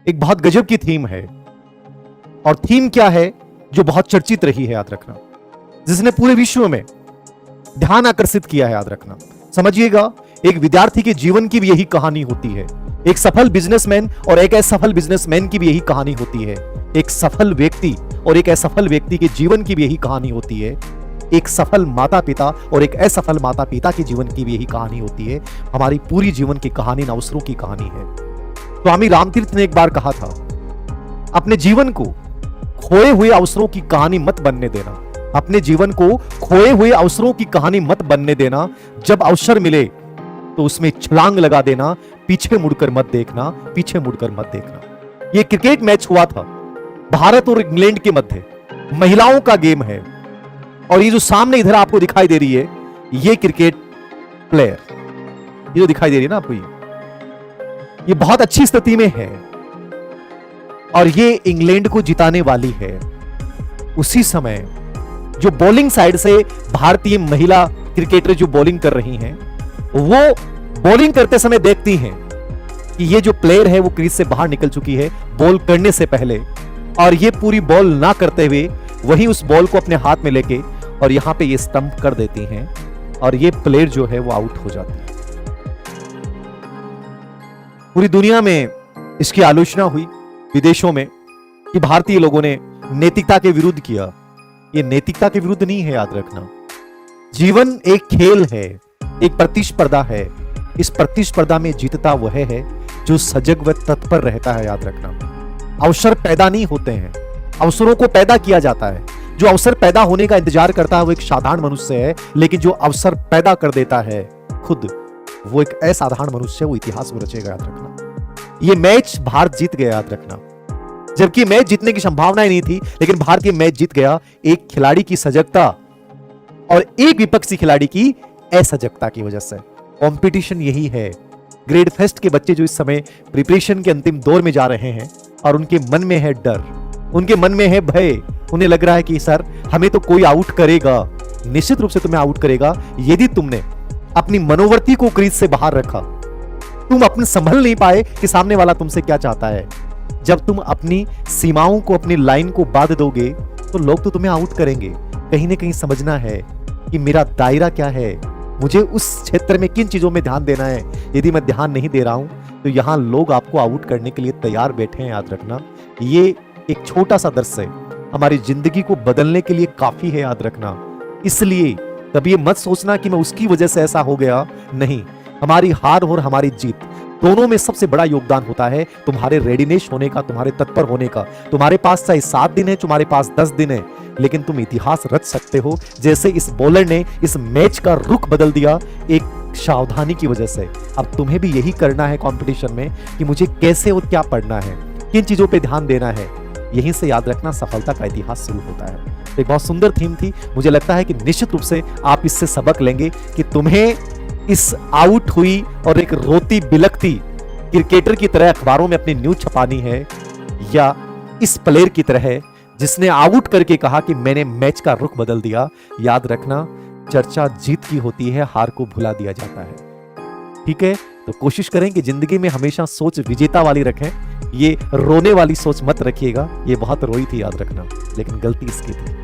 एक बहुत गजब की थीम है। और थीम क्या है जो बहुत चर्चित रही है, याद रखना, जिसने पूरे विश्व में ध्यान आकर्षित किया है, याद रखना। समझिएगा, एक विद्यार्थी के जीवन की भी यही कहानी होती है, एक सफल बिजनेसमैन और एक असफल बिजनेसमैन की भी यही कहानी होती है, एक सफल व्यक्ति और एक असफल व्यक्ति के जीवन की भी यही कहानी होती है, एक सफल माता पिता और एक असफल माता पिता के जीवन की भी यही कहानी होती है। हमारी पूरी जीवन की कहानी इन अवसरों की कहानी है। स्वामी रामतीर्थ ने एक बार कहा था, अपने जीवन को खोए हुए अवसरों की कहानी मत बनने देना। अपने जीवन को खोए हुए अवसरों की कहानी मत बनने देना। जब अवसर मिले तो उसमें छलांग लगा देना, पीछे मुड़कर मत देखना, पीछे मुड़कर मत देखना। यह क्रिकेट मैच हुआ था भारत और इंग्लैंड के मध्य, महिलाओं का गेम है। और ये जो सामने इधर आपको दिखाई दे रही है, ये क्रिकेट प्लेयर, ये जो दिखाई दे रही है ना आपको, ये बहुत अच्छी स्थिति में है और ये इंग्लैंड को जिताने वाली है। उसी समय जो बॉलिंग साइड से भारतीय महिला क्रिकेटर जो बॉलिंग कर रही हैं, वो बॉलिंग करते समय देखती हैं कि ये जो प्लेयर है वो क्रीज से बाहर निकल चुकी है बॉल करने से पहले, और ये पूरी बॉल ना करते हुए वही उस बॉल को अपने हाथ में लेके और यहां पे ये स्टंप कर देती हैं और ये प्लेयर जो है वो आउट हो जाती है। पूरी दुनिया में इसकी आलोचना हुई, विदेशों में, कि भारतीय लोगों ने नैतिकता के विरुद्ध किया। ये नैतिकता के विरुद्ध नहीं है, याद रखना। जीवन एक खेल है, एक प्रतिस्पर्धा है। इस प्रतिस्पर्धा में जीतता वह है जो सजग व तत्पर रहता है, याद रखना। अवसर पैदा नहीं होते हैं, अवसरों को पैदा किया जाता है। जो अवसर पैदा होने का इंतजार करता है वो एक साधारण मनुष्य है, लेकिन जो अवसर पैदा कर देता है खुद, वो एक असाधारण मनुष्य, वो इतिहास में रचेगा, याद रखना। ये मैच भारत जीत गया, याद रखना। जबकि मैच जीतने की संभावना ही नहीं थी, लेकिन भारत ये मैच जीत गया एक खिलाड़ी की सजगता और एक विपक्षी खिलाड़ी की असजगता की वजह से। कंपटीशन यही है। ग्रेड फेस्ट के बच्चे जो इस समय प्रिपरेशन के अंतिम दौर में जा रहे हैं और उनके मन में है डर, उनके मन में है भय, उन्हें लग रहा है कि सर हमें तो कोई आउट करेगा। निश्चित रूप से तुम्हें आउट करेगा यदि तुमने अपनी मनोवृत्ति को क्रीज से बाहर रखा। तुम अपने संभल नहीं पाए कि सामने वाला तुमसे क्या चाहता है। जब तुम अपनी सीमाओं को, अपनी लाइन को बांध दोगे तो लोग तो तुम्हें आउट करेंगे। कहीं ना कहीं समझना है कि मेरा दायरा क्या है, मुझे उस क्षेत्र में किन चीजों में ध्यान देना है। यदि मैं ध्यान नहीं दे रहा हूं तो यहां लोग आपको आउट करने के लिए तैयार बैठे हैं, याद रखना। ये एक छोटा सा दर्श है, हमारी जिंदगी को बदलने के लिए काफी है, याद रखना। इसलिए कभी ये मत सोचना कि मैं उसकी वजह से ऐसा हो गया। नहीं, हमारी हार और हमारी जीत दोनों में सबसे बड़ा योगदान होता है तुम्हारे रेडीनेस होने का, तुम्हारे तत्पर होने का। तुम्हारे पास चाहे 7 दिन है, तुम्हारे पास 10 दिन है, लेकिन तुम इतिहास रच सकते हो। जैसे इस बॉलर ने इस मैच का रुख बदल दिया एक सावधानी की वजह से। अब तुम्हें भी यही करना है कंपटीशन में कि मुझे कैसे और क्या पढ़ना है, किन चीजों पे ध्यान देना है। यहीं से याद रखना सफलता का इतिहास शुरू होता है। एक बहुत सुंदर थीम थी। मुझे लगता है कि निश्चित रूप से आप इससे सबक लेंगे कि तुम्हें इस आउट हुई और एक रोती बिलखती क्रिकेटर की तरह अखबारों में अपनी न्यूज छपानी है, या इस प्लेयर की तरह जिसने आउट करके कहा कि मैंने मैच का रुख बदल दिया। याद रखना, चर्चा जीत की होती है, हार को भुला दिया जाता है। ठीक है, तो कोशिश करें कि जिंदगी में हमेशा सोच विजेता वाली रखें। ये रोने वाली सोच मत रखिएगा, ये बहुत रोई थी, याद रखना, लेकिन गलती इसकी थी।